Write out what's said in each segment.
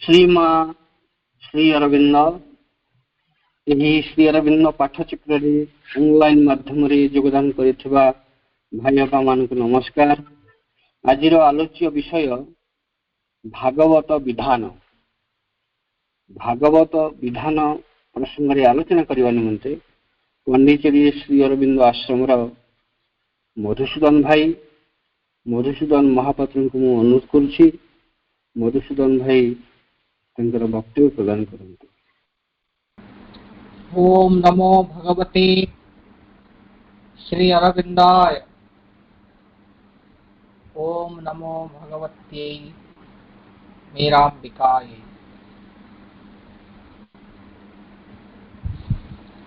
श्रीमा Shri Arvind Shri Arvind पाठचक्र online माध्यम योगदान करिथिबा भाई बापा मानक नमस्कार। आज आलोच्य विषय भागवत विधान। भागवत विधान प्रसंग में आलोचना करने निमंते पंडिचेरी श्री अरविंद आश्रम मधुसूदन भाई मधुसूदन महापात्र को मु अनुरोध करुछि। मधुसूदन भाई वक्तव्य प्रदान करते। ओम नमो भगवते श्री अरविंदाय। ओम नमो भगवते मेरांबिकाय।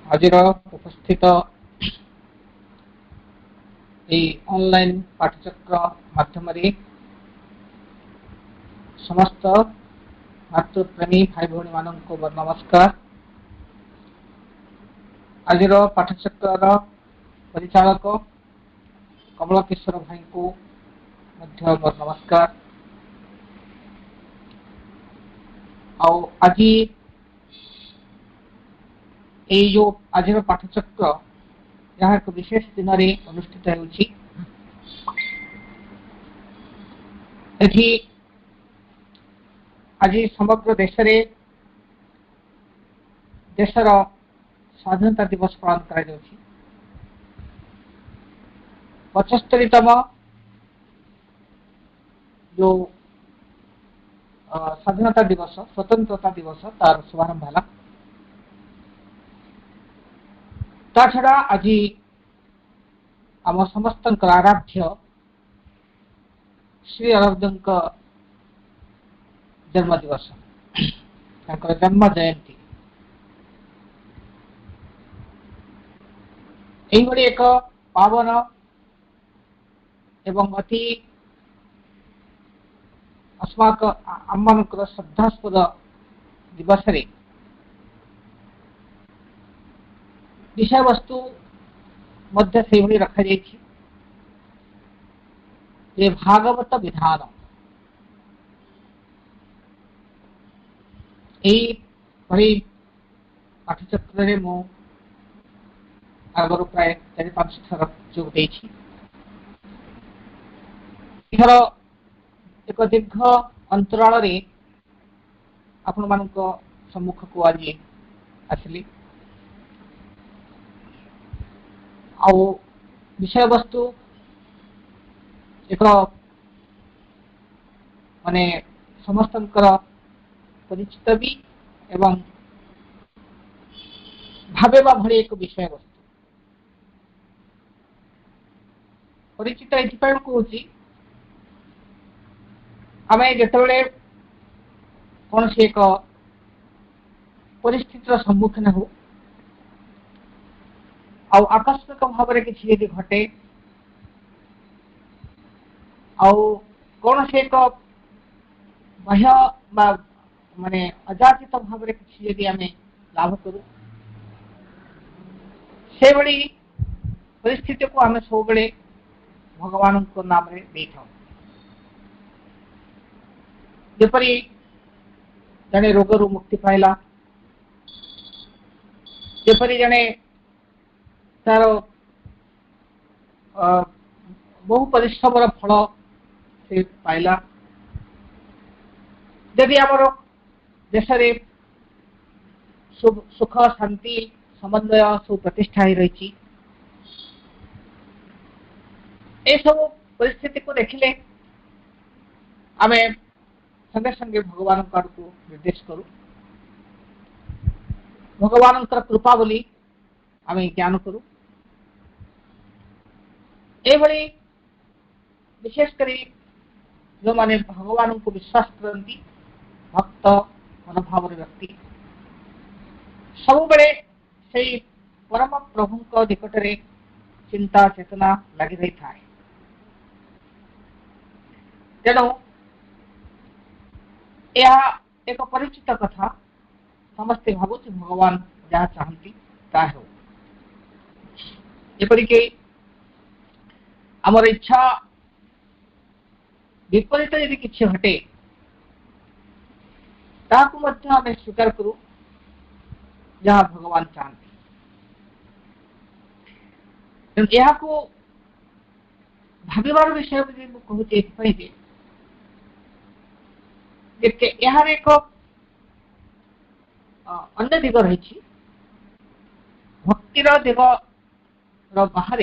आज उपस्थित ऑनलाइन पाठचक्र माध्यम समस्त मातृप्रेमी भाई भौणी मानक नमस्कार। आज पाठचक्र परिचालक कमल किशोर भाई को नमस्कार। आज जो आज पाठचक्र यहाँ एक विशेष दिन में अनुष्ठित होछि। आज समग्र देशर स्वाधीनता दिवस पालन करा जाउछि। 75तम जो स्वाधीनता दिवस स्वतंत्रता दिवस तार शुभारंभ है। ता छड़ा आज आम समस्त आराध्य श्री अरविंद जन्म दिवस जन्म जयंती। यही एक पावन एवं अति अस्माक आमମାନଙ୍କର श्रद्धास्पद दिवस रे विषय वस्तु मध्य से ही रखा जाइछि जे भागवत विधान। यही पाठचक्र रे मु आगर प्राय 4-5 थर जोग देछि। इथर एक दीर्घ अंतराल रे आपण मानक सम्मुख को आज आसली। विषय वस्तु एक माने समस्तंकर परिचित भी एवं भावेबा भली एक विषय वस्तु परिचित एथिपाई कहूँ। आम जिते कौन से एक परिस्थितिर सम्मुखीन हो आकस्मिक भाव में किसी यदि घटे कौन से एक बाह्य माने अजाचित भाव में किसी यदि आम लाभ करूँ से भली परिस्थिति को आम सब भगवान नाम रे दे था। जपरी जने रोग रु मुक्ति पाइला, जपरी जने तार बहु परिश्रम फल से पाइला। यदि आमर देश रे सुख शांति समन्वय सब प्रतिष्ठा ही रही सब परिस्थिति को देखिले आमे संगे संगे भगवान को निर्देश करूँ। भगवान कृपा बोली आमे ज्ञान करूँ। एभली विशेषकर जो माने भगवान को विश्वास करती भक्त मनोभाव व्यक्ति सब बेले से परम प्रभु निकट रे चिंता चेतना लगी रही था। तेणु यह एक परिचित कथा समस्ते भावुच भगवान जहाँ चाहती ता हो। एपरिक आमर इच्छा विपरीत यदि किसी घटे ताकू मध्य आमे स्वीकार करू जहाँ भगवान चाहते यहाँ को भाविबार विषय कहूँ यार एक अन्य दिग रही भक्तिर दिग बाहर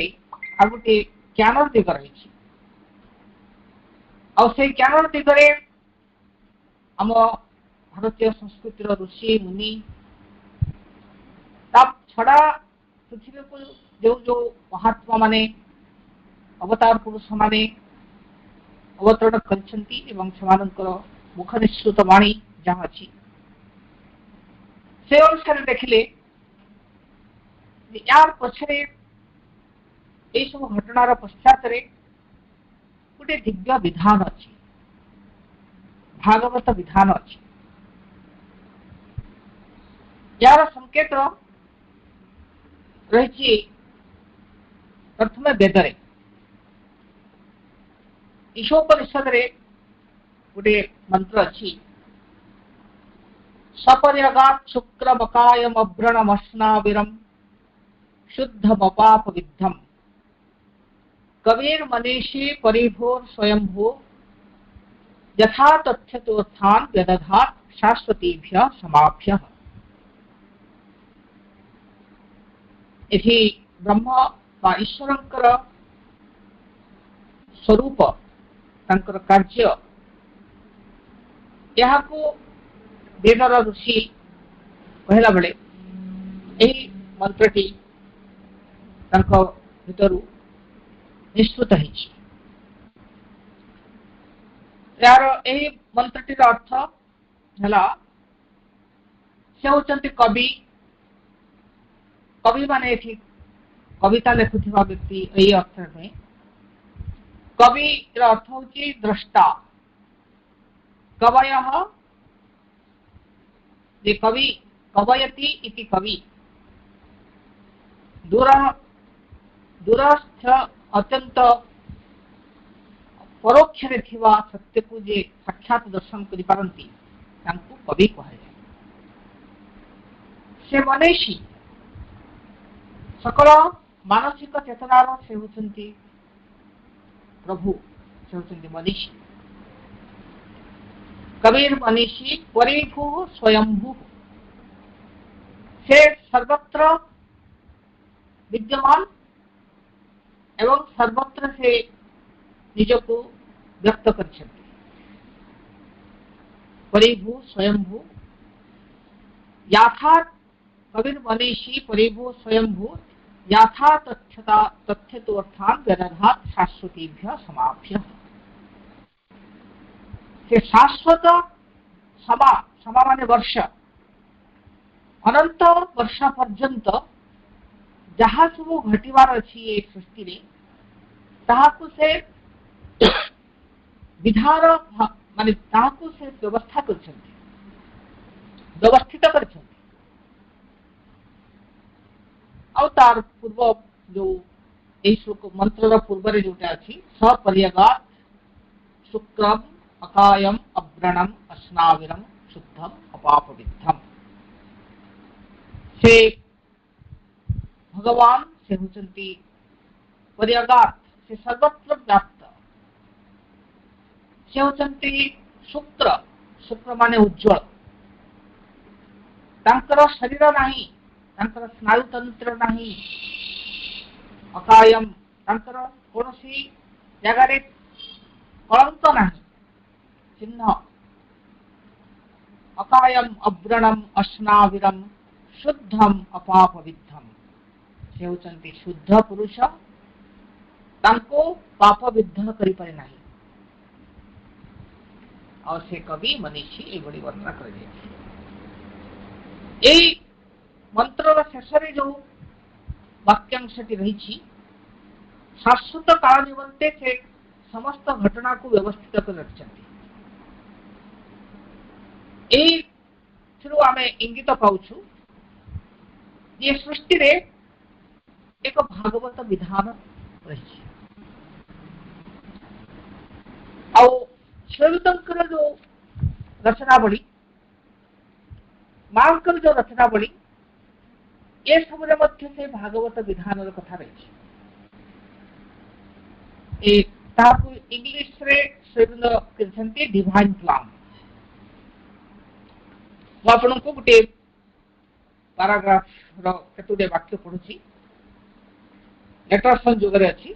आ गोटे ज्ञान दिग रही ज्ञान दिगरे आम भारतीय संस्कृतिर ऋषि मुनि छड़ा पृथ्वी को जो जो महात्मा माने अवतार पुरुष माने अवतरण कर मुख निश्रुत वाणी जहाँ अच्छी से अनुसार देखिले यार पछरे यही सब घटनार पश्चात गोटे दिव्य विधान अच्छी भागवत विधान अच्छी यार संकेत रही प्रथम वेदरे ईशोपनिषद गोटे मंत्र अच्छी सपर्यगात् शुक्रमकायम अभ्रणमश्नाविरम शुद्धमपाप विद्धम कबीर मनीषी परिभोर स्वयंभू यथा तथ्यतोत्थान व्यदधात शाश्वतीभ्य समाभ्य इति ब्रह्म बा ईश्वरंकर स्वरूप तांकर कार्य यहाँ को वेदर ऋषि कहला बेले यही मंत्रटी भितर निश्चित यार यही मंत्रटीर अर्थ है से होचंती कवि कवि माने कविता लिखुवा व्यक्ति यही अर्थ नुहे कवि अर्थ हूँ द्रष्टा कवय कवि कवयति इति कवि दूरस्थ अत्यंत परोक्ष सत्य को जे साक्षात दर्शन करि पारंती तांको कवि कहे से मनीषी सकल मानसिक चेतनार से होचंती प्रभु से होचंती मनीषी कबीर मनीषी परिभू स्वयंभू से सर्वत्र विद्यमान एवं सर्वत्र से निज को व्यक्त कर परिभू स्वयंभू याथा कबीर मनीषी परिभू स्वयंभू याथा तथ्य तो अर्थात व्यदधात शाश्वतीभ्य समाभ्य से शाश्वत समा समा माने वर्ष अनंत वर्ष पर्यंत जहाँ सब घटवार अच्छी ये सृष्टि रे ताहाकु से विधान माने ताहाकु से व्यवस्था कर व्यवस्थित कर तार पूर्व जो श्लोक मंत्र पूर्व जोटा अच्छी सपर्यगात् शुक्रम अकायम अव्रणम अस्नाविरम शुद्धम अपापविद्धम से भगवान से होचंती पर्यगात् से सर्वत्र व्याप्त से होचंती शुक्र शुक्र माने उज्ज्वल तांकर शरीर नहीं तांकर स्नायु तंत्र नहीं अकायम तांकर कौनसी जगार कलंक नहीं चिन्ह अकायम अव्रणम अस्नाविरम शुद्धम अपापविद्धम से होचंती शुद्ध पुरुष तांको पाप विद्ध करि पारे नाही और से कवि मनीषी ए बड़ी वर्णना कर मंत्र शेष जो वाक्यांशटी रही शाश्वत काल निमंते से समस्त घटना को व्यवस्थित कर रखिछंती आमे इंगित पाउछु ये सृष्टि रे एक भागवत विधान रही जो रचनावली मांकर जो रचनावली ये सब से भागवत विधान कथा रही इंग्लिश रे डिवाइन प्लान आपन को गोटे पैराग्राफ केतुटे वाक्य पढ़ुची लेटर संयोग अच्छी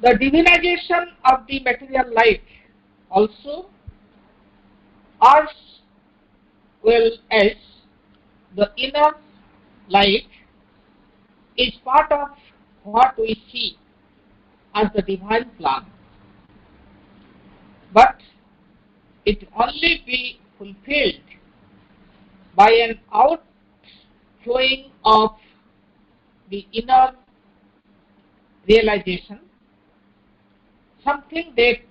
the divinization of the material life also as well as the inner life is part of what we see as the divine plan, but it only be fulfilled by an outflowing of the inner realization, something that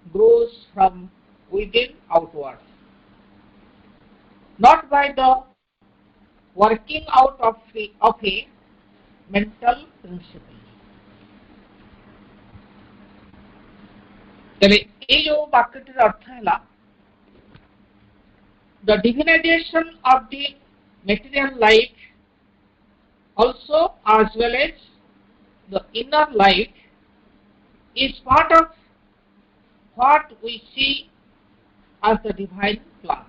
grows from within outwards, not by the working out of a mental principle. चले ये जो वाक्यटिर अर्थ है the divinization of the material life also as well as the inner life is part of what we see as the divine plan.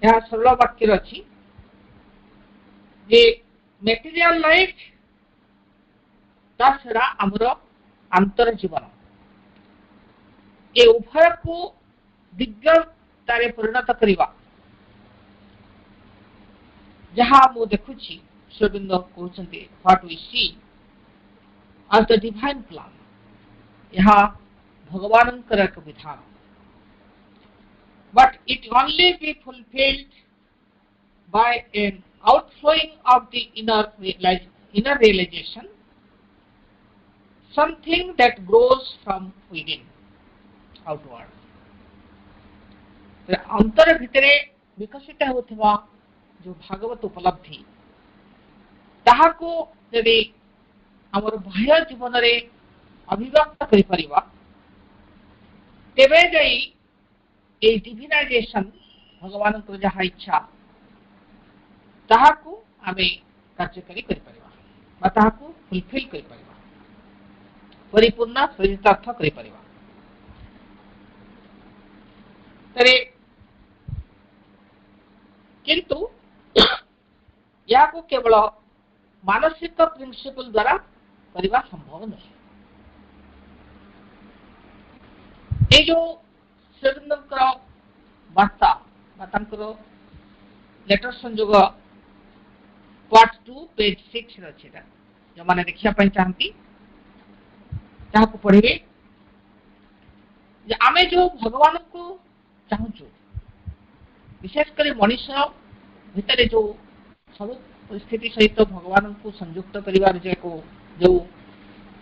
यह सरल वाक्य अच्छी जे material life छड़ा आमर आंतर जीवन ये उभय को दिव्यतारे परिणत करवा जहाँ मु देखुची श्रीबिंद कहते what we see as the divine plan यहाँ भगवान एक विधान but it only be fulfilled by an outflowing of the inner realization, something that grows from within outward. अंतर भितरे विकसित होथिबा जो भागवत उपलब्धि ताहाको यदि आमर बाह्य जीवन रे अभिव्यक्त करि परिबा तेबे जाई ए डिविनाइजेशन भगवान को जहा इच्छा ताहाको आमे कार्यकारी करि परिबा बा ताहाको फुलफिल करि परिबा परिपूर्ण चरितार्थ करि परिबा तरे किंतु या को केवल मानसिक प्रिंसिपल द्वारा करवा संभव नहीं। ये जो श्रीबिंदर वार्ता लेटर संयोग पार्ट 2 पेज 6 अच्छे जो मैंने देखा चाहती को पढ़े आम जो भगवान को चाहूँ विशेषकर मनीष भितर जो सब परिस्थिति सहित भगवान को संयुक्त करिवार जो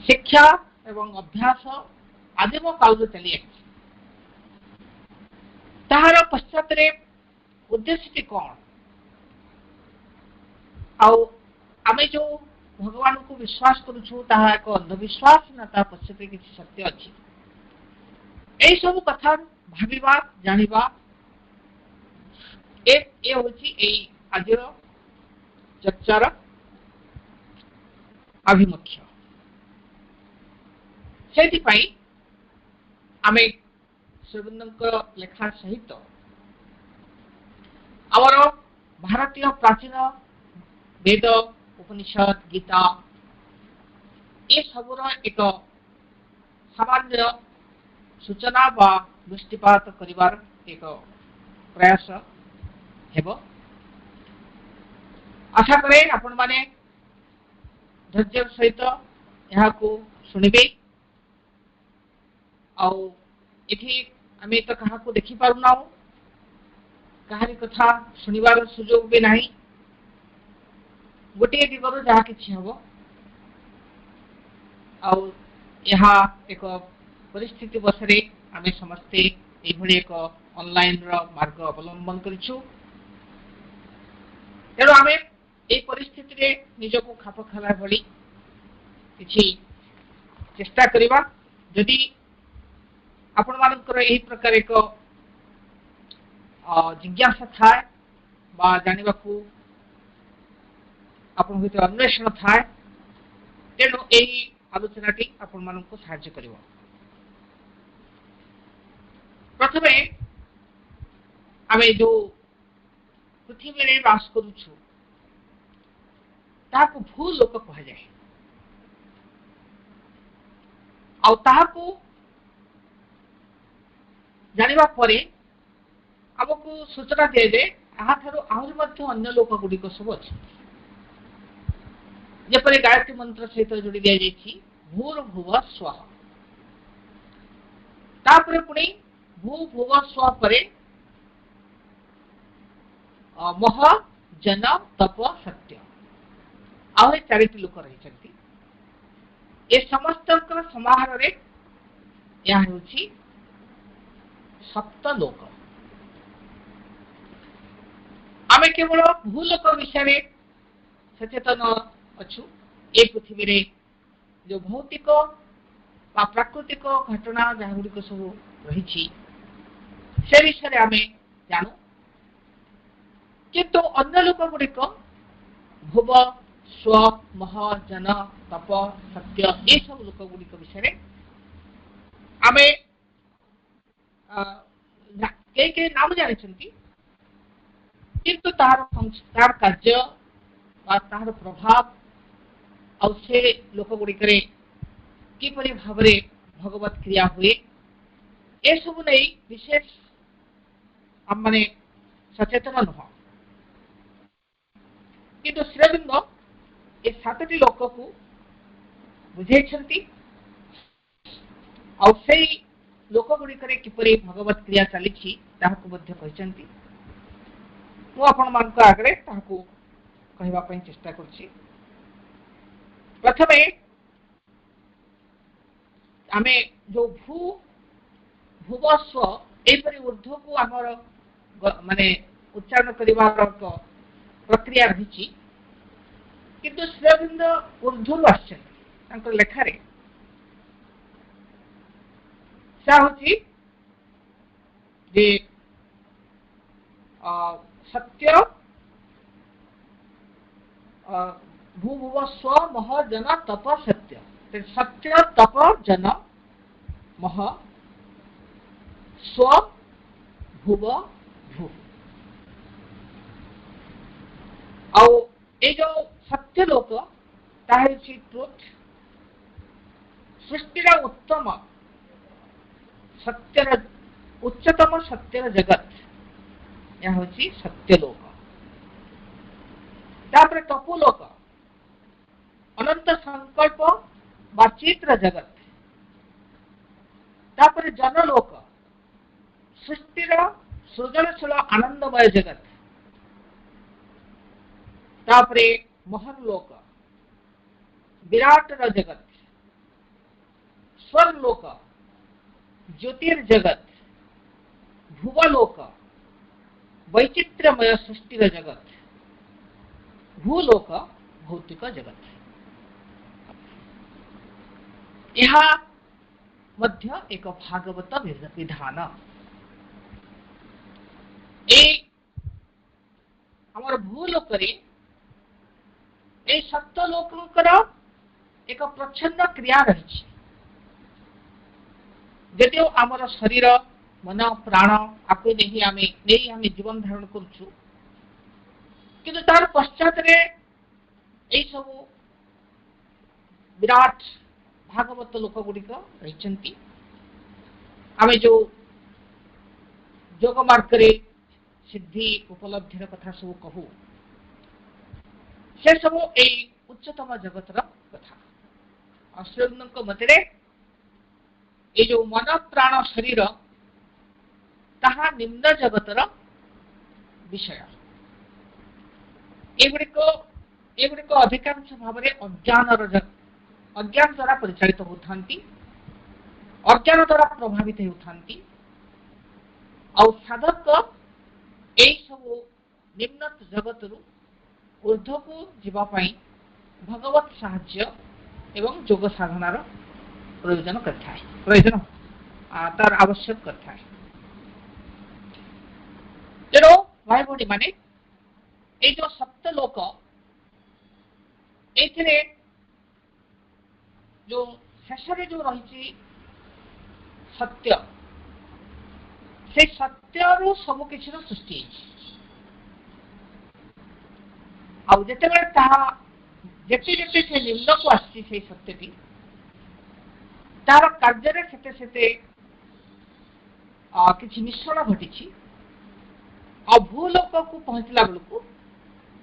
शिक्षा एवं अभ्यास आदिम काल चली ताहार पश्चात उद्देश्य कौन आमे जो भगवान को विश्वास करूँ ताहा एक अंधविश्वास ना ता पश्चात किसी सत्य अच्छी यही सब कथा भाविबा जानिबा ए होची आज चर्चार आभिमुख्य से आम श्रीबिंद लेखा सहित आमर भारतीय प्राचीन वेद उपनिषद गीता ये सबूर एक सामान्य सूचना बा दृष्टिपात करिवार एक प्रयास हेबो। आशा करे आपण माने धैर्य सहित यहाँ को शुणिबे एठी आमे तो कहा को देखि पारुना कहानी कथा शुनिबार सुजोग भी नहीं गोटे दिगरु जहाँ किछि हबो यहाँ एक परिस्थिति बसरे आमे समस्ते एभଳି एक ऑनलाइन मार्ग अवलंबन करिछु तेणु आमे ए परिस्थिति रे निजको खाप खाला भली किछि चेष्टा करिबा जदि आपण मानकर एही प्रकार एक जिज्ञासा थाए बा जानिबा को आपन भितर अन्वेषण थाए तेणु एही आलोचनाटी आपन माननको साहाय्य करिवो। प्रथमे आमे जो पृथ्वी रे वास करूछु ताको भूलोक कहा जाए आ ताको जानिबा परे हमको सूचना दिए जे आहाठारो आहुरी मध्य अन्य लोक गुडिक सब अछि जेपरि गायत्री मंत्र सहित जोड़ी दिया जाइछि भूर्भुव स्वः तापरे पुणी भूभुव स्वः परे मह जन तप सत्य आहुरी चारिटी लोक रहिछन्ति ए समस्त समाहार रे या होछि सप्त लोक। आमे केवल भूलोक विषय सचेतन अच्छु ए पृथ्वी रे जो भौतिक बा प्राकृतिक घटना जहाँ गुड़िक सब रही से विषय आमे जानू किंतु अन्य लोक गुड़िक भुव स्व मह जन तप सत्य ये सब लोक गुड़िक विषय आमे के नाम जानी किंतु तार कार्य तार प्रभाव और से लोक गुड़िक किपरि भावरे भगवत क्रिया हुए ए सब नहीं विशेष आम माने सचेतन नुह किंतु श्रीअरविंद ए सातटी लोक को बुझाई और से लोक गुड़िक किपरि भगवत क्रिया चली आगे कहवाई चेष्टा करछि। प्रथमे आमे जो भूवस्व एपरि ऊर्ध्व को आमर माने उच्चारण करिवार प्रक्रिया रही किंतु श्रीअरविंद ऊर्ध्व आछन लेखारे जे सत्य भूभुव स्व मह जन तप सत्य सत्य तप जन मह स्व भुव भू आउ ये जो सत्य लोक ट्रुथ सृष्टिर उत्तम सत्यर उच्चतम सत्यर जगत यह होची सत्यलोक। तापर तपोलोक अनंत संकल्प बा चित्र जगत। तापर जनलोक सृष्टिर सृजनशील आनंदमय जगत। तापरे महन लोक विराटर जगत। स्वर्लोक ज्योतिर्जगत। भुवलोक वैचित्र्यमय सृष्टिर जगत। भूलोक भौतिक जगत। यह मध्य एक भागवत विधान आमर भूलोक सप्तलोकर एक प्रच्छन्न क्रिया रही जदिव आमर शरीर मन प्राण आपको नहीं आमे जीवन धारण करूँ किंतु तार पश्चात सब विराट भागवत लोक गुड़िक रही आमे जो योग मार्ग सिद्धि उपलब्धिर कथा सब कहू से सब उच्चतम जगतर कथा। श्रीअरविंद मते ये जो मन प्राण शरीर ताहा निम्न जगतर विषय एगुड़िक अधिकांश भाव अज्ञान द्वारा परिचालित होता अज्ञान द्वारा प्रभावित होता साधक यही सब निम्न जगत ऊर्ध्व को जीवाई भगवत साहाय्य एवं योग साधनार प्रयोजन तार आवश्यक करता है। भाई भौणी माने ये जो सप्तलोक एथिरे जो शेषरे जो रही सत्य से सत्यर सब किसी सृष्टि आते जेते जेते से निम्न को आसी सत्यटी तार कार्य किसी मिश्रण घटी भूलोक को पहुंचला बेलू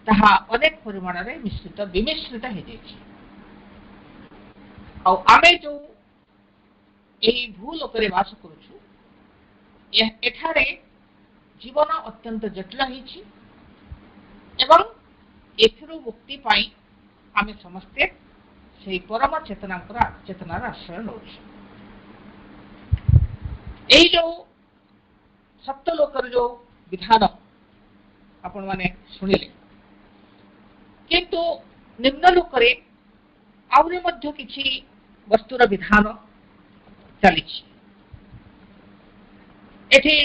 ताहा अनेक परिमाण में मिश्रित विमिश्रित हो जाए आमे जो यही भूलोक बास करुचु एठारे जीवन अत्यंत जटिल होइछि एवं एथिरु मुक्ति पाई आमे समस्ते से परम चेतनार आश्रय नौछु। यही जो सप्तलोकर जो विधान आपण माने सुनिले किंतु निम्न लोकरे आउरे मध्य किछि वस्तुर विधान चलीछि। एठी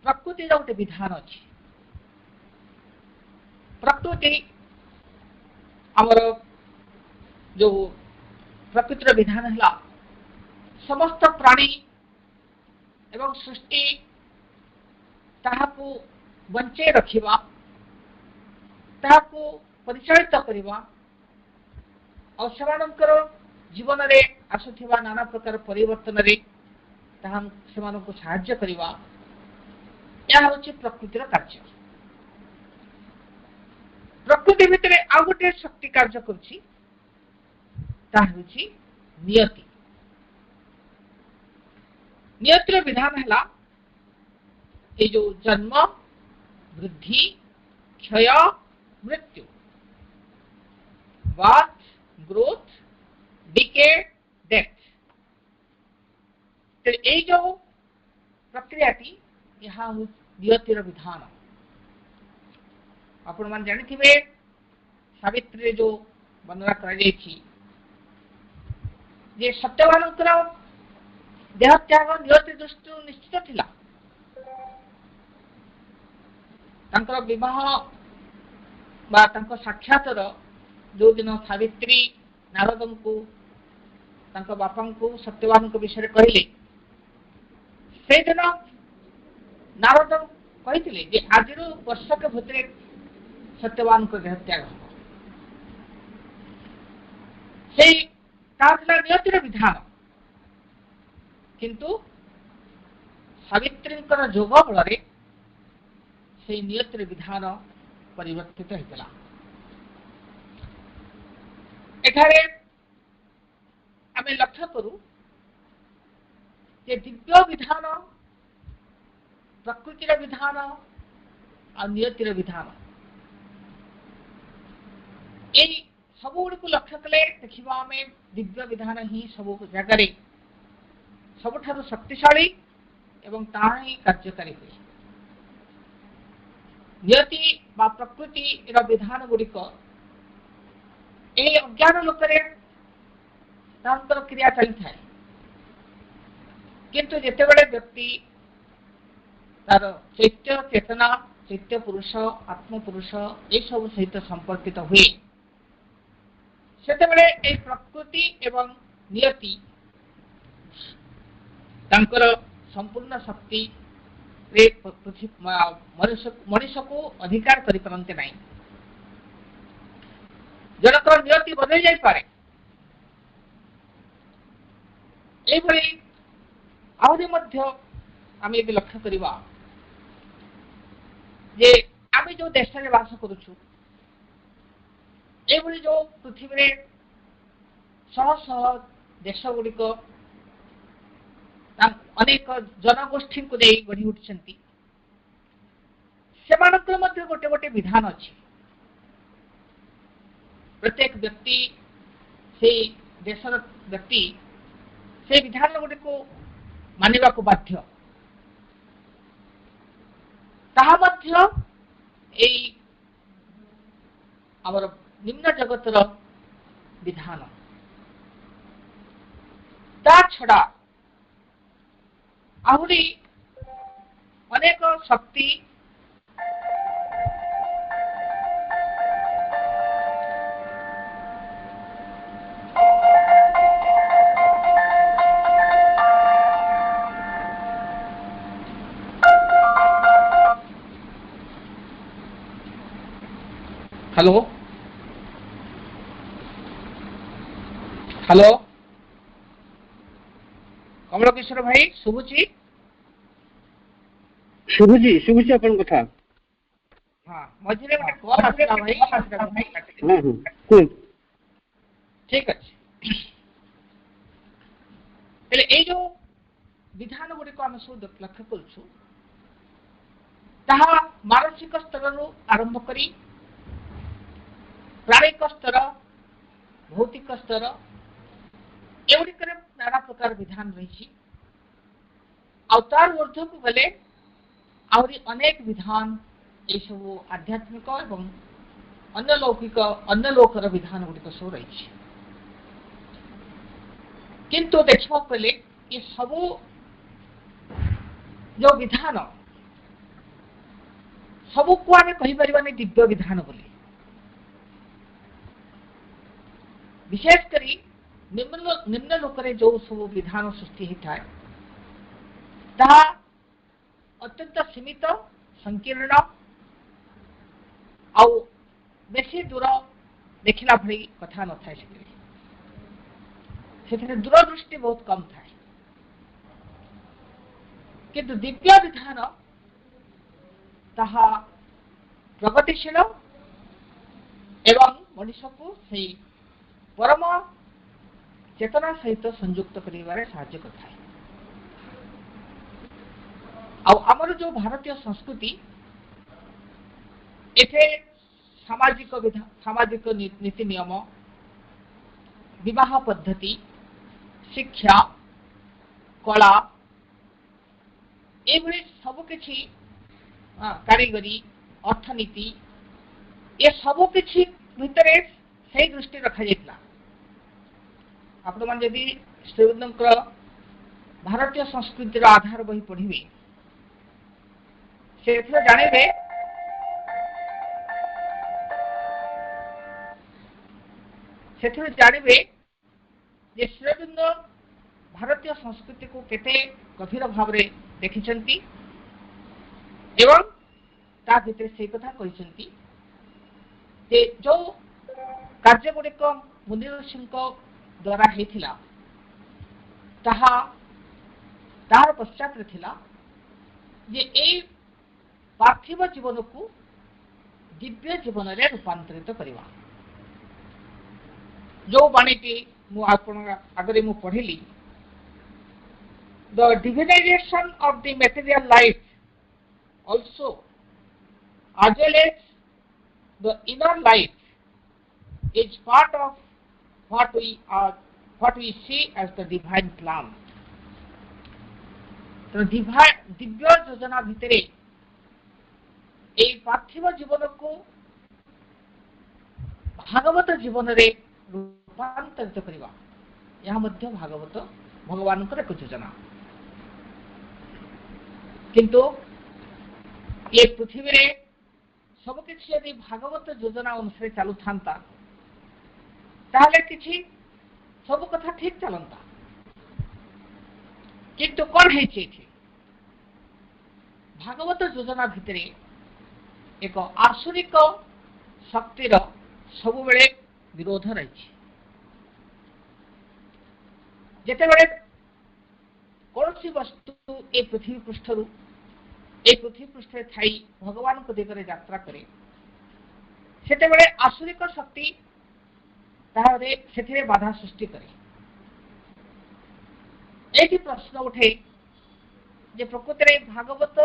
प्रकृति गोटे विधान अछि। प्रकृति आमर जो प्रकृतिर विधान है समस्त प्राणी एवं सृष्टि ताहाकू बंचे रखिबा ताहाकू परिचालित करिबा और सेमानंकर जीवन रे आसुथिबा नाना प्रकार परिवर्तन रे ताहा सेमानंकु सहाय्य करिबा या होछि प्रकृतिर कार्य। प्रकृति भितरे आ गोटे शक्ति कार्य करछि ताहा होछि नियति। नियतिर विधान है ये जो जन्म वृद्धि क्षय मृत्यु बर्थ ग्रोथ डिके डेथ तो ये जो प्रक्रियाटी यहाँ नियतिर विधान आपण मान जानिथिबे सावित्री जो वर्णना करा जायछि जे सत्यवानंकर देह त्याग नियति दृष्टि निश्चित थिला। तांकर विवाह बा तांकर साक्षातर जो दिन सावित्री नारदन को तांकर बापा को सत्यवान को विषय कहले से दिन नारदन कही जे आज वर्ष के भितर सत्यवान को देह त्याग से नियतिर विधान किंतु सावित्री जोग बल से नियतिर विधान परिवर्तित होता। एठारे आमे लक्ष्य करू जे दिव्य विधान प्रकृतिर विधान और नियतिर विधान यही सब गुड़ी को लक्ष्य कले देखा आम दिव्य विधान ही सब जगार सबुठारु शक्तिशाली एवं ताहा ही कार्यकारी हुए। नियति बा प्रकृति विधान गुड़िक अज्ञान लोकरे तांकर क्रिया चली थाए किंतु जेतेबेले व्यक्ति तार चैत्य चेतना चैत्य पुरुष आत्म पुरुष ये सब सहित संपर्कित हुए सेतेबेले ए प्रकृति एवं नियति तांकर संपूर्ण शक्ति रे मनुष्य को अधिकार करि परंते नाही। जनकर नियति बदल जाई पारे ए भली आहुरी मध्य आमे भी लक्ष्य करिबा जे आमे जो देश रे वास करूछु ए भली जो पृथ्वी रे शह शह देश गुड़िक अनेक जनगोष्ठी को दे गढ़ी उठिसंती सेमानकर मध्य गोटे गोटे विधान अछि। प्रत्येक व्यक्ति से देशर व्यक्ति से विधान गुड़ी को मानिबा को बाध्य ताहा मध्य एई आमर निम्न जगतर विधान ता छड़ा आहुरी अनेक शक्ति हेलो हेलो कमल किशोर भाई शुभुची शुभुची अपन कथा हाँ मझे गोटे कॉल आसला भाई ठीक अच्छे ये जो विधान गुड़िक आम सब लक्ष्य करुँ मानसिक स्तर आरंभ करी प्राणिक स्तर भौतिक स्तर एगुड़िक नाना प्रकार विधान रही तार ऊर्ध को गले आहरी अनेक विधान ये सब आध्यात्मिक एवं अन्य लौकिक अन्य लोकर विधान गुड़िक सब रही किंतु देखा गले ये सब जो विधान सबू को आम कहीपर दिव्य विधान बोली विशेषकर निम्न लोकरे जो सब विधान सृष्टि होता है अत्यंत सीमित संकीर्ण आउ बेसी दूर देखला भली कथा न था दूरदृष्टि बहुत कम था किंतु दिव्य विधान ताहा प्रगतिशील एवं मनुष्य को सही परम चेतना सहित संयुक्त करिवारे साहाय्य करता है। आमर जो भारतीय संस्कृति एथे सामाजिक नीति नियम विवाह पद्धति शिक्षा कला ये सबकि कारीगरी अर्थनीति ये सबकि भितर से दृष्टि रखा जाता आपण मैंने जदि श्रीबुद्ध भारतीय संस्कृतिर आधार बही पढ़े से जानवे से जानवे जे श्रीबुद्ध भारतीय संस्कृति को केते गभीर भाव में देखिछंती एवं ता भितर से कथा कहिसंती जे जो कार्य गुड़िक मुनि ऋषि द्वारा हेथिला ताहार पश्चात थिला जे ए पार्थिव जीवन को दिव्य जीवन रे रूपांतरित करवा जो बाणीटी मु आपण आगरे मु पढ़िली the divinization of the material life also as well as the inner life is part of what we see as the divine plan. तो दिव्य योजना भितरे ए पार्थिव जीवन को भागवत जीवन रे रूपांतरित करवा यह मध्य भागवत भगवान एक योजना किंतु ये पृथ्वी रे सबकि यदि भागवत योजना अनुसार चलू था किसी सब कथा ठीक चलता किंतु कौन है भागवत योजना भितर एक आसुरिक शक्तिर सब बेले विरोध रही जिते कौन सी वस्तु ए पृथ्वी पृष्ठरू ए पृथ्वी पृष्ठ थी भगवान को दिगरे यात्रा करे सेते आसुरिक शक्ति से बाधा सृष्टि करे ये प्रश्न उठे जे प्रकृति में भागवत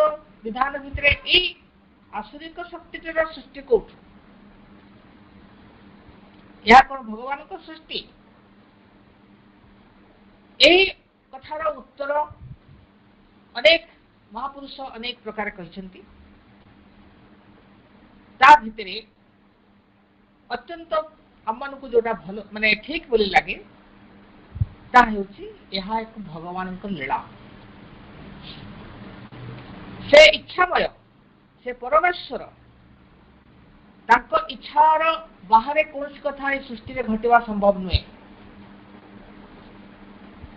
विधान भितर ये आसुरिक शक्तिर सृष्टि कौटू यह कौन भगवान को सृष्टि यही कथार उत्तर अनेक महापुरुष अनेक प्रकार कहते भितर अत्यंत आम को जोटा भल माने ठीक बोली लगे यह एक भगवान लीला से इच्छामय से परमेश्वर इच्छार बाहर कौन कथा सृष्टि में घटवा संभव नुहे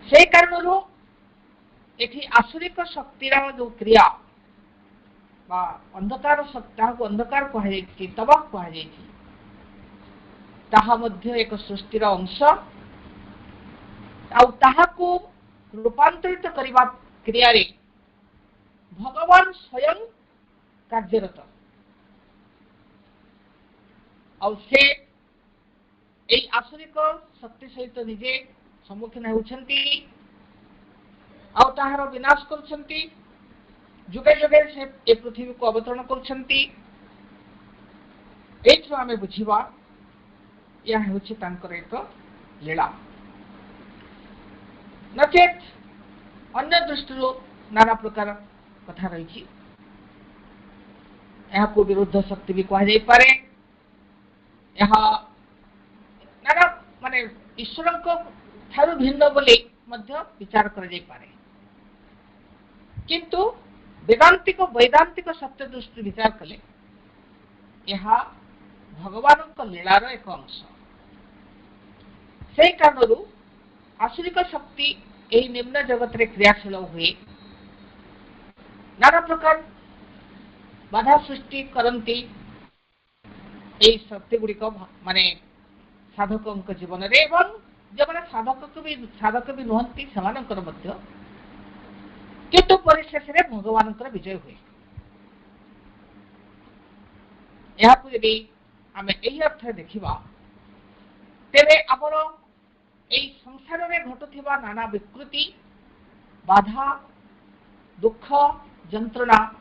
से कारण एठी आसुरिक शक्तिर जो क्रिया अंधकार शक्ति अंधकार कहुई तबाह कहुई ताहा मध्य एक सृष्टिर अंश आउ ताहाको रूपांतरित करिबा क्रियारे भगवान स्वयं कार्यरत आउ से एई आसुरिक शक्ति सहित निजे सम्मुखीन होउछंती आउ ताहार विनाश करुछंती जुगे जुगे से ए पृथ्वी को अवतरण करुछंती एठु आमे बुझिबा या होछि तांकर एक लीला नचेत अन्य दृष्टिरो नाना प्रकार कथा रही को विरुद्ध शक्ति भी कह जाई पारे नाना माने ईश्वर को ठारू भिन्न बोली मध्य विचार कर जाई पारे किंतु वैदांतिक सत्य दृष्टि विचार कले यह भगवान लीलार एक अंश से कारण आसुरिक शक्ति यही निम्न जगत रे क्रियाशील हुए नाना प्रकार बाधा सृष्टि करती यही शक्ति गुड़िक माने साधक जीवन रे एवं जो मैंने साधक भी नुहंती सेमानंकर मध्य किंतु परिशेष रे भगवान विजय हुए यह यदि आम यही अर्थ देखा तेरे आमर यही संसार में घटुवा नाना विकृति बाधा दुख जंत्रणा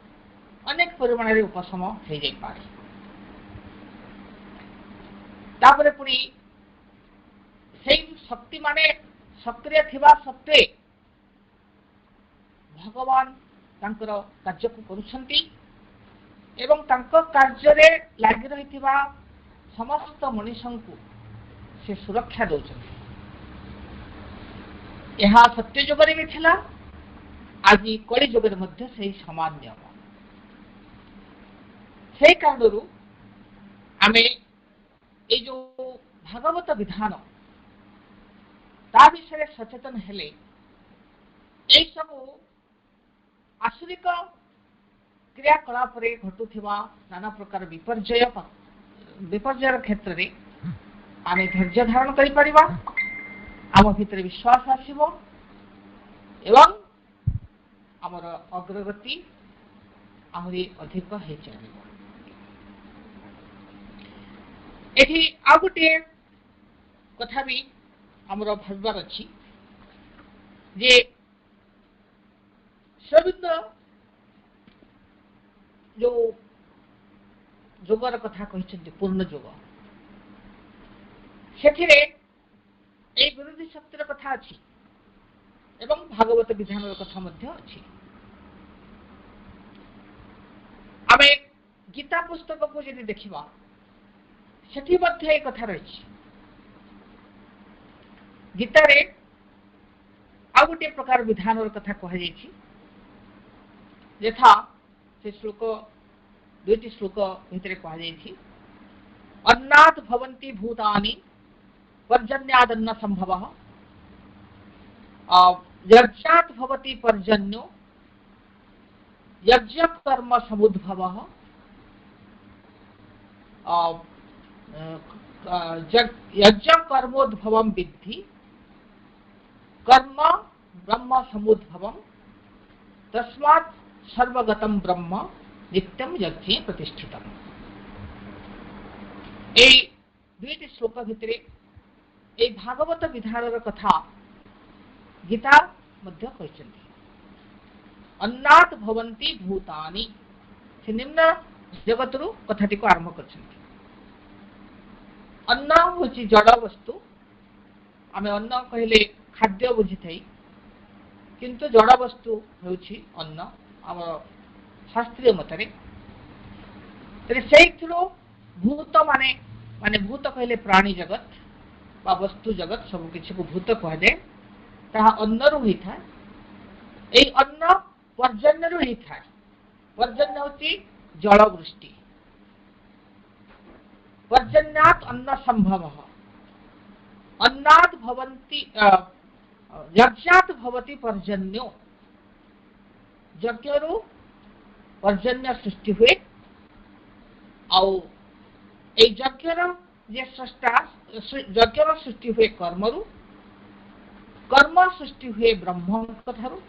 अनेक परिमाण उपशम हो जाई पारे तापरे पुणी से शक्ति माने सक्रिय थिबा सत्वे भगवान तांकर कार्य को करुछंती एवं तांको कार्य रे लागि रहिथिबा समस्त मनुष्यों को से सुरक्षा दौरान यह सत्य जुगरे भी थिला आज कली जुगरे मध्य से समान नियम से कारण आमे ए जो भागवत विधान ता विषय सचेतन हेले ए सब आसुरिक क्रियाकलाप घटुवा नाना प्रकार विपर्जय क्षेत्र में आम धैर्य धारण करिपरिबा आम भितर विश्वास आसिबो एवं आमर अग्रगति आहरी अधिक हे चलिबो एठी आ गोटे कथा भी आमर भाबबार अछि जे श्रीअरविंद जो जोगर कथा कहते पूर्ण जोग से विरोधी शक्तिर कथा अच्छी एवं भागवत विधान कथा अच्छी आम गीता पुस्तक को यदि देखा से कथा रही गीतार आ गोटे प्रकार विधान कथा कहुई यथा से श्लोक दुईटी श्लोक भितर कहुई अन्नात् भवन्ति भूतानि पर्जन्यादन्न संभवः यज्ञात् भवति पर्जन्यो यज्ञ कर्म समुद्भवः यज्ञ कर्मोद्भवं विद्धि कर्म ब्रह्म समुद्भवं तस्मात् सर्वगतं ब्रह्म नित्यं यज्ञे प्रतिष्ठितम् ए दुईटी श्लोक भितरे ए भागवत विधान कथा गीता मध्य कहते अन्नात् भवन्ति भूतानि से निम्न जगतरु कथाटी को आरंभ कर अन्न हूँ जड़ वस्तु आम अन्न कहले खाद्य बुझी थी किंतु जड़ वस्तु हूँ अन्न आम शास्त्रीय मतरे से भूत माने माने भूत कहले प्राणी जगत बा वस्तु जगत सब किसी को भूत कह जाए ताहा अन्न रु ही था ए अन्न पर्जन्य रु ही था पर्जन्य होची जलवृष्टि पर्जन्यात् अन्न संभवः अन्नात् भवन्ति यज्ञात् भवति पर्जन्यो यज्ञरु पर्जन्य सृष्टि हुए आउ ए यज्ञर जे स्रष्टा यज्ञर सृष्टि हुए कर्मरु, कर्म सृष्टि हुए ब्रह्म ठारू,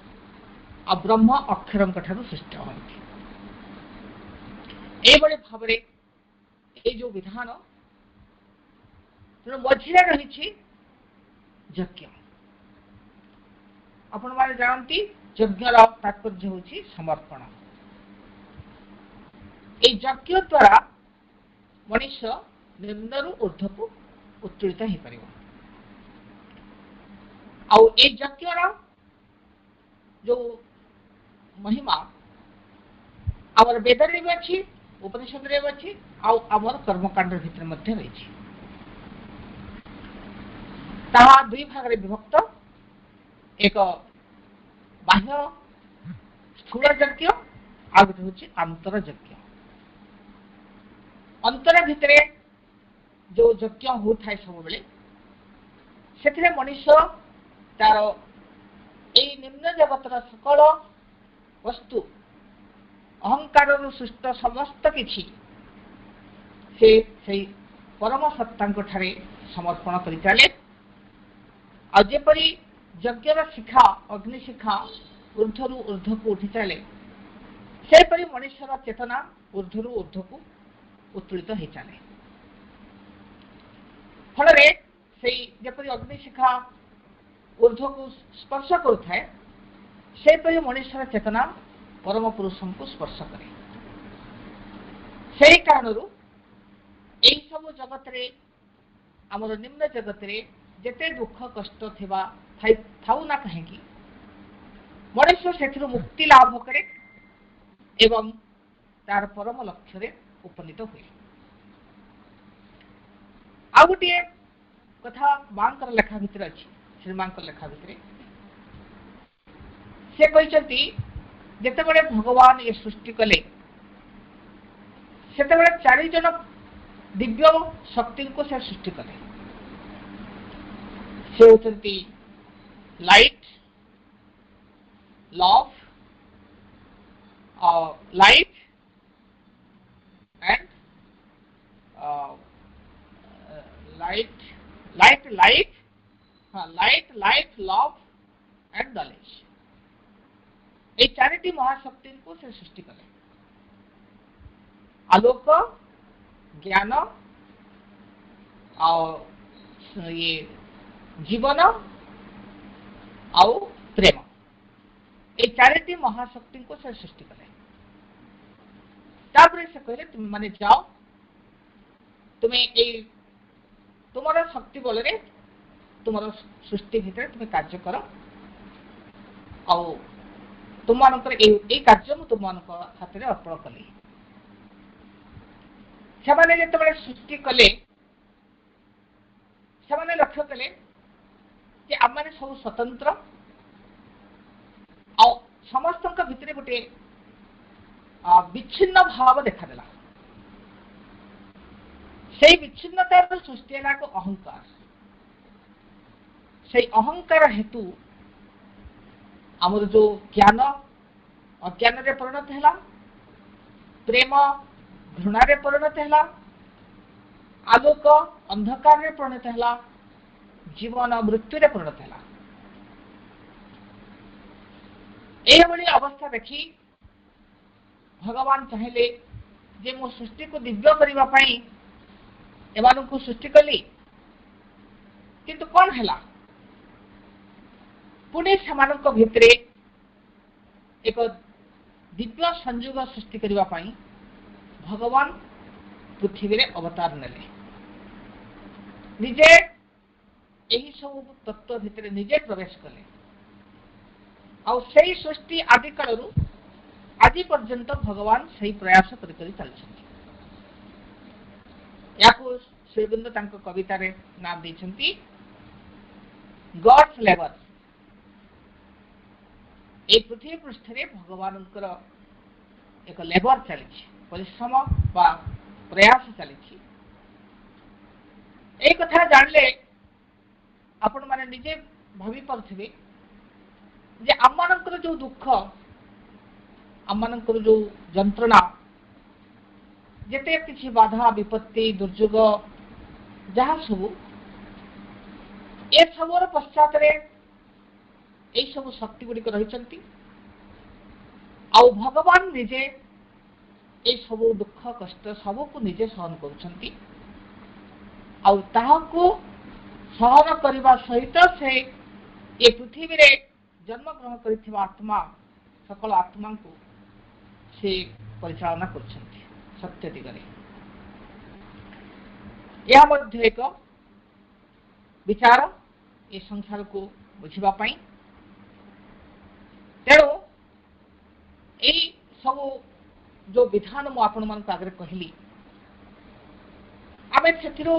आ ब्रह्म अक्षर ठारू सृष्टि होती। एभली भाव ये जो विधान मझे रही यज्ञ। आपण माने जानती यज्ञर तात्पर्य होची समर्पण। ए यज्ञ द्वारा मनुष्य निम्नरु ऊर्ध्वकु उत्तोलित हो पार। आउ ए यज्ञर जो महिमा आमर वेदरे भी अच्छी, उपनिषद रे भी अच्छी, आउ आमर कर्मकांड भितर मध्य रही। ताहा दुई भाग रे विभक्त। एक बाह्य स्थूल यज्ञ, आ गोटे होची आंतर यज्ञ। अंतर भितरे जो यज्ञ होता है सब बेले से मनुष्य तार यही निम्न जगतर सकल वस्तु अहंकार सृष्ट समस्त किछि से परम सत्ता ठारे समर्पण कर चले। आजेपरी यज्ञर शिखा अग्निशिखा ऊर्ध्वरु ऊर्ध्वकु उठी चले, सेपरी मनुष्यर चेतना ऊर्ध्वरु ऊर्ध्वकु उत्तोलित हो चले। फल जपरी अग्निशिखा ऊर्ध्वकु स्पर्श करुए, सेपरी मनुष्यर चेतना परम पुरुष को स्पर्श करे। से कारण यही सब जगत रे आमर निम्न जगत रे जेते दुख कष्ट थिबा थाउ ना कहीं मनुष्य से मुक्ति लाभ करे एवं तार परम लक्ष्य रे उपनीत हुए। आ गोटे कथा मांकर लेखा भितर अच्छी, श्रीमांकर लेखा भितर से कहते जितेबाला भगवान ये सृष्टि कले से चारि जन दिव्य शक्ति को से सृष्टि कले। से होती light, love, light and light love and knowledge. ये चारिटी महाशक्ति को से सृष्टि कले। आलोक, ज्ञान, ये जीवन आउ प्रेम, ये चारिटी महाशक्ति को से सृष्टि कले। तापर से कहले तुम माने जाओ, तुम्हें तुम्हारा शक्ति बल रे तुम्हारा सृष्टि भितर तुम्हें कार्य कर। तुम कार्य तुम हाथ में अर्पण कली। से जो सृष्टि कले से लक्ष्य कले कि आम मैंने सब स्वतंत्र आ समस्त भितर गोटे विच्छिन्न भाव देखादेला। से विच्छिन्नतार सृष्टि है अहंकार। से अहंकार हेतु आमर जो ज्ञान अज्ञान रे परिणत है, प्रेम घृणा रे परिणत है, आलोक अंधकार रे परिणत है, जीवन मृत्यु रे परिणत है। यही अवस्था देखी भगवान चाहिले जे मो सृष्टि को दिव्य करबा पई एमान को सृष्टि कली, किंतु कौन है पुणे से भितरे एक दिव्य संयोग सृष्टि करबा पई भगवान पृथ्वी रे अवतार नेले। निजे यही सब तत्व भितर निजे प्रवेश कले। आ सही सृष्टि आदि कालरू आज पर्यंत भगवान सही प्रयास करी चलछन्ति। याको श्रीबिंद तांको कविता रे नाम देछन्ति गॉड्स लेबर। ए पृथ्वी पृष्ठ रे भगवान एक लेबर चली, परिश्रम बा प्रयास चली। एक कथा जानले आपण माने निजे भावी पारथिबे जे आमनकर जो दुख आमनकर जो जंत्रणा जेते किछि बाधा विपत्ति दुर्योग जहाँ सब ए सबर पश्चात यही सब शक्ति गुड़िक रही आउ भगवान निजे ये सब दुख कष्ट सबको निजे सहन करुछंती आउ ताहाको सहन करने सहित से ये पृथ्वी रे जन्म ग्रहण करिथिबा आत्मा सकल आत्मा को से परिचालना करुछंती सत्य दिगरे। यह मध्य एक विचार ये संसार को बुझिबा पई तेणु यही सब जो विधान मु आपण मान आगे कहली आमे सेथिरो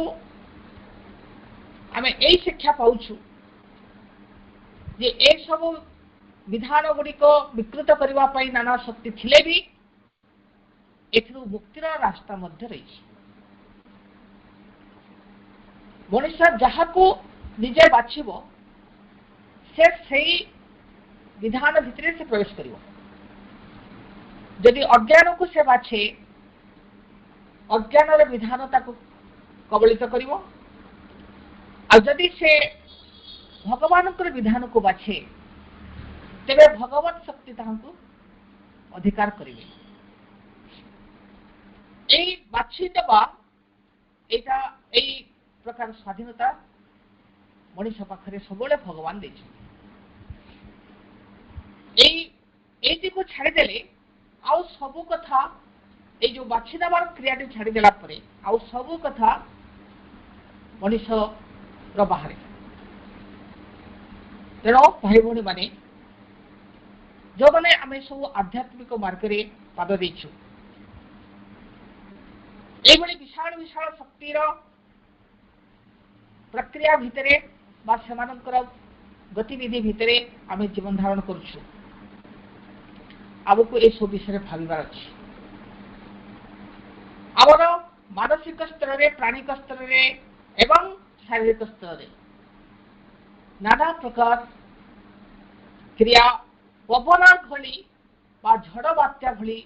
आमे यही शिक्षा पाउछु जे ए सब विधान गुड़िक विकृत करबा पई नाना शक्ति थिले भी एथिरो मुक्तिर रास्ता मध्य रही मनुष्य जहाँ को निजे बाछिबो से सही विधान भितर से प्रवेश करिवो। यदि अज्ञान को से बाछे अज्ञान रे विधान ताको कबलित करिवो आ यदि से भगवान विधान को बाछे तेरे भगवत शक्ति ताको अधिकार करिवे। एई बाछि देबा एटा एई प्रकार स्वाधीनता मनुष्य पाखरे सबले भगवान देछे। एई को छाड़देले आउ सबु कथा ए जो बाछि देवार क्रिया छाड़ी देला परे आउ सबु कथा मनुष्य रो बाहरे। तेणु भाई भौणी माने जो माने आमे सब आध्यात्मिक मार्ग रे पाद देछु ए भली विशाल विशाल शक्तिर प्रक्रिया भितरे बा सेमानकर गतिविधि भितरे आमे जीवन धारण करुछु आमको ए सब विषय भाविबार अछि। आमर मानसिक स्तर रे प्राणिक स्तर रे एवं शारीरिक स्तर रे नाना प्रकार क्रिया पवन भली बा झड़ बात्या भली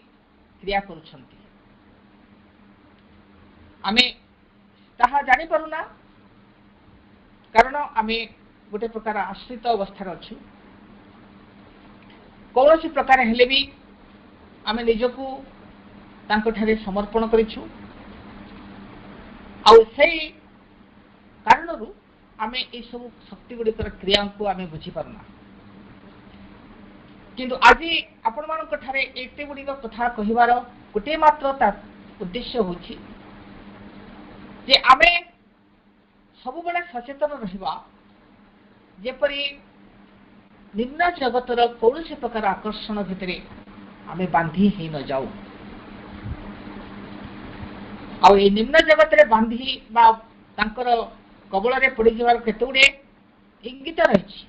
क्रिया करुछंती आमे ताहा जानि परुना कारण आमे गोटे प्रकार आश्रित अवस्था अच्छु कौन सी प्रकार हेले भी आमे निजको तांको ठारे समर्पण करिछु आउ सेई कारणरू आमे ए सब शक्ति गुड़िकर क्रिया को आमे बुझी पारुना किंतु आज आपण मानक ठारे एते गुड़िक कथा कहिवार गोटे मात्र तार उद्देश्य होछि जे आमे सब बेले सचेतन रहिबा जेपरी निम्न जगतर कौन से प्रकार आकर्षण भितर आमे बांधी ही न जाऊ आ निम्न जगत रे बांधी बा तांकर कबल रे पड़ी जवार केते गुडे इंगित रही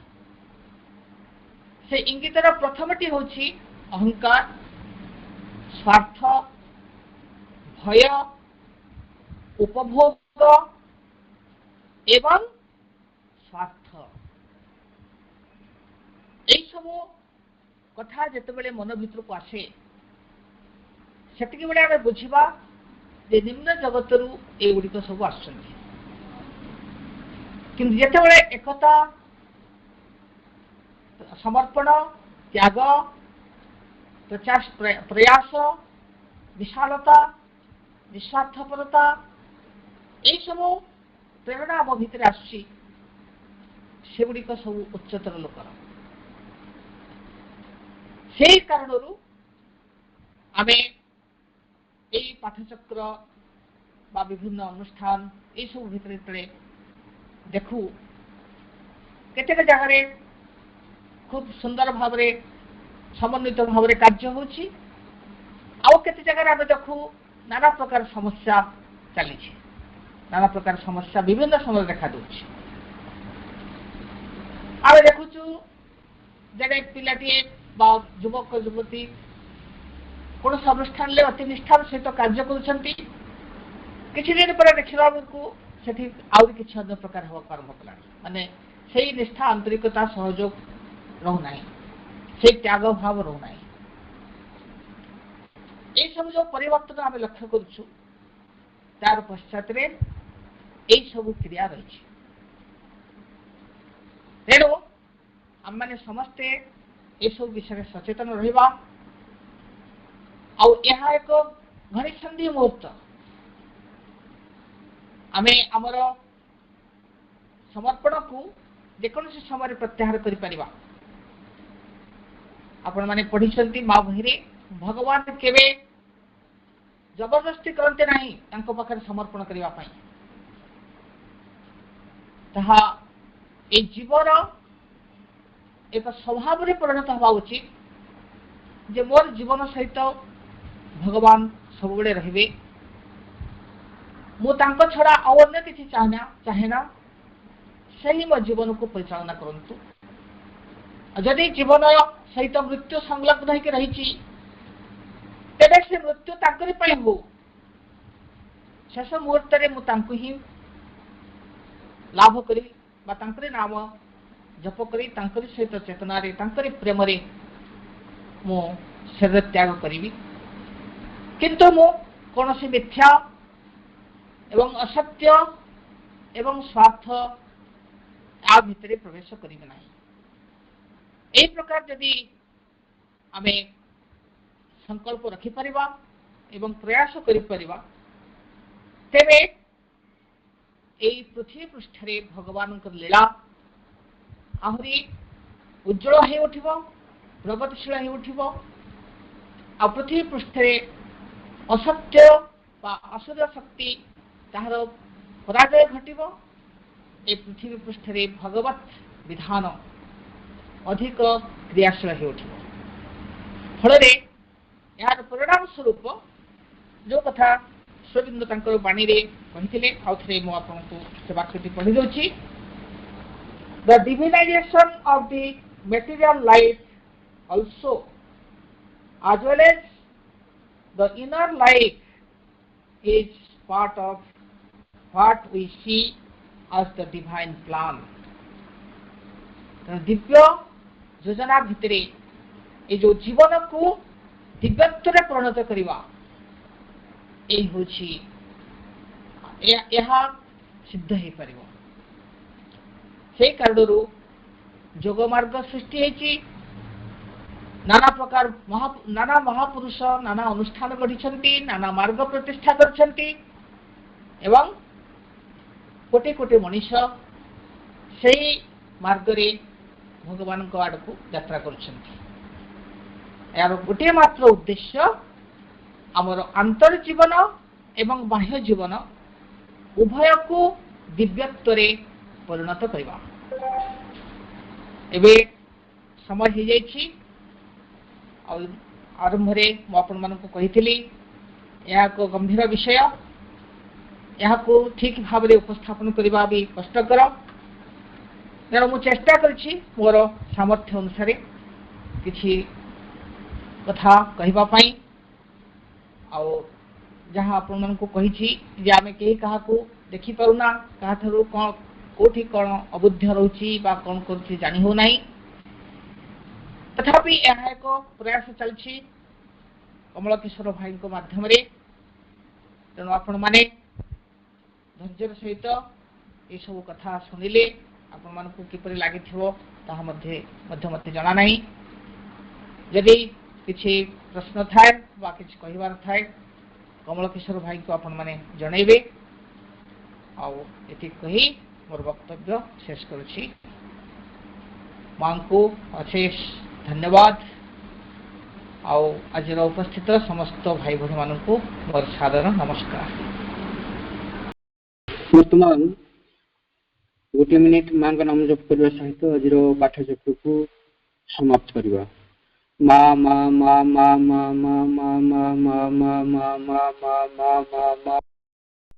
से इंगितर प्रथमटी होछि अहंकार स्वार्थ भय उपभोग एवं स्वार्थ এই सब कथा जेते बेले मन भितर को आसे सेतिके बेले आमे बुझिबा जे निम्न जगतरू ए गुडी तो सब आछन्ती किंतु जेते बेले एकता समर्पण त्याग प्रयास विशालता निस्वार्थपरता এই सब प्रेरणा आम भितर आसुची सेगुड़िक सब उच्चतर लोकर से कारणरू आमे এই पाठचक्र बा विभिन्न अनुष्ठान এই सब भितर देखू केतेक जगह खूब सुंदर भाव समन्वित भाव कार्य होछि आउ केते जगह आमे देखू नाना प्रकार समस्या चली नाना प्रकार समस्या विभिन्न समय देखा दूची आमे देखुचु जड़े पिलाटी बा युवक युवती कौन अनुष्ठान ले अति निष्ठार सहित कार्य करुछंती किछि दिन पर देखिबा को सेठी आउरी किछि अन्य प्रकार हो आरंभ कला माने सेही निष्ठा आंतरिकता सहयोग रहु नाही से त्याग भाव रहु नाही ए सब जो परिवर्तन आमे लक्ष्य करूछु तार पश्चात रे ए सब क्रिया रही तेणु आम मैंने समस्ते ये सब विषय सचेतन रहिबा आउ यह एक घड़ीसंधि मुहूर्त आमे आमर समर्पण को जेकोसी समय प्रत्याहार कर परिबा। आपण माने पढ़ी माँ बही भगवान केवे जबरदस्ती करते नहीं तांको पाखरे समर्पण करने पाई ताहा ए जीवन एक स्वभाव रे परिणत हवा उचित जे मोर जीवन सहित भगवान सब बेले रहिबे मु तांको छड़ा आ अन्य किछि चाहेना सही मो जीवन को परिचालना करंतु। जदि जीवन सहित मृत्यु संलग्न होकर रही तेरे से मृत्यु तांकरी पई हो शेष मुहूर्त रे मु तांको ही लाभ करी बा तांकरी नाम जप करी तांकरी सहित चेतना रे तांकरी प्रेम रे मु शरीर त्याग करी किंतु मु कौन से मिथ्या एवं असत्य एवं स्वार्थ आ भितर प्रवेश करी नहीं। ए प्रकार यदि आमे संकल्प रखी परिबा एवं प्रयास करि परिबा तेबे एई पृथ्वी पृष्ठ रे भगवान कर लीला आहुरी उज्जवल हे उठिबो प्रगतिशील हे उठिबो आ पृथ्वी पृष्ठ रे असत्य बा असुर शक्ति ताहार पराजय घटिबो। ए पृथ्वी पृष्ठ रे भगवत विधान अधिक क्रियाशील हो उठिबो फल यार परिणाम स्वरूप जो कथा श्रीबिंदु तांकर बाणी रे कहिथिले आउ थरे मो आपन को से वाक्यटी पढि दोछि। The divinization of the material life also as well as the inner life is part of what we see as the divine plan। Divya योजना भितरे ये जो जीवन को दिव्यत्व रे परिणत करिवा ए होछि यह सिद्ध हे परिबो। से कारणरू जोग मार्ग सृष्टि हेछि नाना प्रकार नाना महापुरुष नाना अनुष्ठान गढ़ी नाना मार्ग प्रतिष्ठा करछन्ति एवं कोटि कोटि मनुष्य सेही मार्ग रे भगवान को आड़ को यात्रा करछन्ति। यार गोटे मात्र उद्देश्य आमर अंतर जीवन एवं बाह्य जीवन उभय को दिव्यत्व रे परिणत करबा। एबे समय हो जाइछि आरंभ रे मो आपण मन को कहिथिली यह को गंभीर विषय यह को ठीक भाव रे उपस्थापन करबा भी कष्टकर तेणु मु चेष्टा करछि मोर सामर्थ्य अनुसार किछि कथा कहबा पई आ जहाँ आपण मन को कहिछि जे आमे केही कहा को देखि परुना कहा थरु कोन कोठी कोन अबुद्ध रहउछि बा कोन करछि जानि हो नाही तथापि यह एक प्रयास चलछि कमल किशोर भाई को माध्यम रे। तेणु आपण माने धैर्य सहित ये सब कथा सुनिले आपण मन को किपरि लागिथिबो ताहा मध्ये मते जाना नाही। यदि किछि प्रश्न थाए बा किछि कहिबार थाए कमल किशोर भाई को आपण माने जणैबे आ एति कही मोर वक्तव्य शेष करूछि। मां को अशेष धन्यवाद आओ आज उपस्थित समस्त भाई भौणी मान को मोर साधारण नमस्कार। वर्तमान गोटे मिनिट मां का नाम जप करने सहित आज पाठ जप को समाप्त करवा। मा मा मा मा मा मा मा मा मा मा मा मा मा मा मा